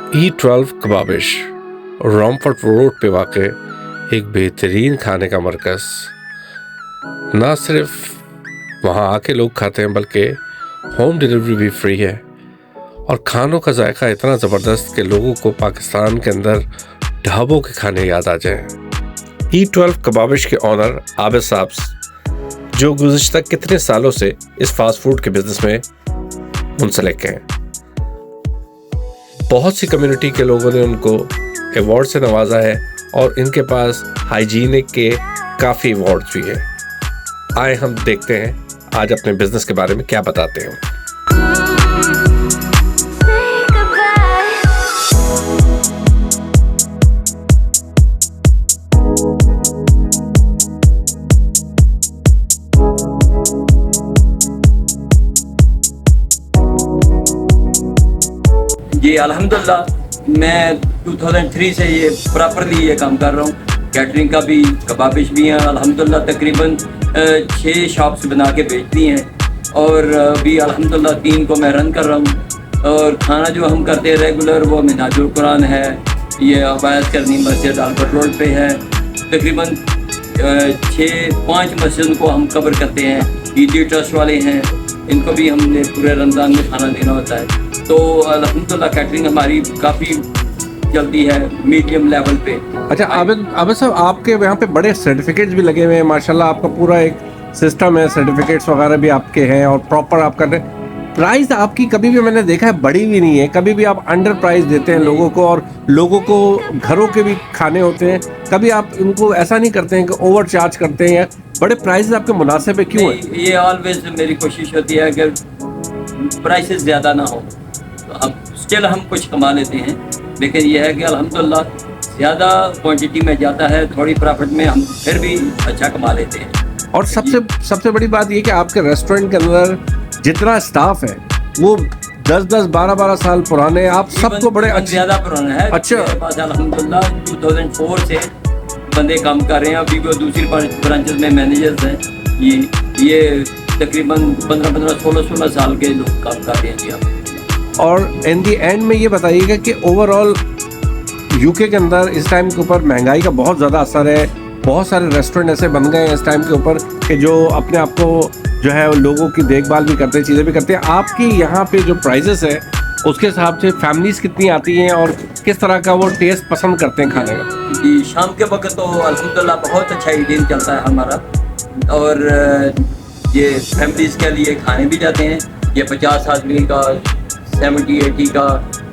E12 Kababish रामफट road पे वाक़ एक बेहतरीन खाने का मरकज़। ना सिर्फ वहाँ आके लोग खाते हैं बल्कि होम डिलीवरी भी फ्री है और खानों का जायका इतना ज़बरदस्त कि लोगों को पाकिस्तान के अंदर ढाबों के खाने याद आ जाएं। E12 कबाबिश के ऑनर आबिद साहब जो गुज़िश्ता कितने सालों से इस फास्ट फूड के बिज़नेस में मुंसलिक हैं। बहुत सी कम्युनिटी के लोगों ने उनको अवार्ड से नवाजा है और इनके पास हाइजीनिक के काफ़ी अवार्ड्स भी हैं। आए हम देखते हैं आज अपने बिजनेस के बारे में क्या बताते हैं। जी अल्हम्दुलिल्लाह मैं 2003 से ये प्रॉपरली ये काम कर रहा हूँ। कैटरिंग का भी, कबाबिश भी हैं। अल्हम्दुलिल्लाह तकरीबन 6 शॉप्स बना के बेचती हैं और अभी अल्हम्दुलिल्लाह 3 को मैं रन कर रहा हूँ। और खाना जो हम करते हैं रेगुलर वो मिनाजुल कुरान है, ये अबायत करनी मस्जिद आलबर्ट रोड पे है। तकरीबन 5 मस्जिद को हम कवर करते हैं। ईदी ट्रस्ट वाले हैं, इनको भी हमने पूरे रमज़ान में खाना देना होता है। तो अल्हम्दुलिल्लाह कैटरिंग हमारी काफ़ी चलती है मीडियम लेवल पे। अच्छा आबिद साहब, आपके यहाँ पे बड़े सर्टिफिकेट्स भी लगे हुए हैं माशाल्लाह। आपका पूरा एक सिस्टम है, सर्टिफिकेट्स वगैरह भी आपके हैं और प्रॉपर आप कर रहे हैं। प्राइस आपकी कभी भी मैंने देखा है बड़ी भी नहीं है, कभी भी आप अंडर प्राइस देते हैं लोगों को और लोगों को घरों के भी खाने होते हैं। कभी आप उनको ऐसा नहीं करते हैं कि ओवर चार्ज करते हैं। बड़े प्राइस आपके मुनासिब है, क्यों है? ये ऑलवेज मेरी कोशिश होती है कि प्राइसेस ज़्यादा ना हो। अब स्टिल हम कुछ कमा लेते हैं, लेकिन यह है कि अल्हम्दुलिल्लाह ज़्यादा क्वांटिटी में जाता है, थोड़ी प्रॉफिट में हम फिर भी अच्छा कमा लेते हैं। और सबसे बड़ी बात ये कि आपके रेस्टोरेंट के अंदर जितना स्टाफ है वो 10-10, 12-12 साल पुराने, आप सबको बड़े अच्छे ज़्यादा पुराना है। अच्छा, मेरे पास अल्हम्दुलिल्लाह 2004 से बंदे काम कर रहे हैं। अभी वो दूसरी ब्रांचेस में मैनेजर्स हैं। ये तकरीबन 15-15, 16-16 साल के लोग काम कर रहे हैं जी। आप और इन दी एंड में ये बताइएगा कि ओवरऑल यूके के अंदर इस टाइम के ऊपर महंगाई का बहुत ज़्यादा असर है। बहुत सारे रेस्टोरेंट ऐसे बन गए हैं इस टाइम के ऊपर कि जो अपने आप को जो है लोगों की देखभाल भी करते हैं, चीज़ें भी करते हैं। आपकी यहाँ पे जो प्राइजेस है उसके हिसाब से फैमिलीज़ कितनी आती हैं और किस तरह का वो टेस्ट पसंद करते हैं खाने का? जी शाम के वक्त तो अल्हम्दुलिल्लाह बहुत अच्छा ईटिंग चलता है हमारा। और ये फैमिलीज़ के लिए खाने भी जाते हैं। ये 50 आदमी का, 70-80 का,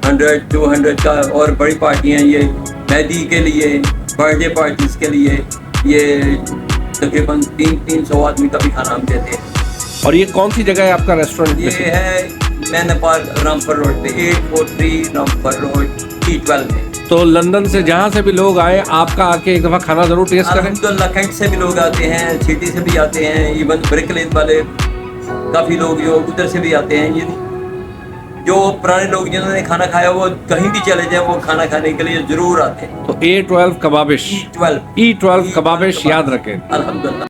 100-200 का, और बड़ी पार्टियाँ ये मेहंदी के लिए, बर्थडे पार्टीज़ के लिए ये तकरीबन 300 आदमी का भी खाना हम देते हैं। और ये कौन सी जगह है आपका रेस्टोरेंट? ये है मैन पार्क रामफट रोड पे, 843 रामफट रोड E12 में। तो लंदन से जहाँ से भी लोग आए आपका आके एक दफ़ा खाना ज़रूर टेस्ट करें। अल्हम्दुलिल्लाह कैंट से भी लोग आते हैं, सिटी से भी आते हैं, इवन ब्रिक लेन वाले काफ़ी लोग जो उधर से भी आते हैं। ये जो पुराने लोग जिन्होंने खाना खाया वो कहीं भी चले जाए वो खाना खाने के लिए ज़रूर आते हैं। तो E12 Kababish, E12 E12 Kababish याद रखें। अल्हम्दुलिल्लाह।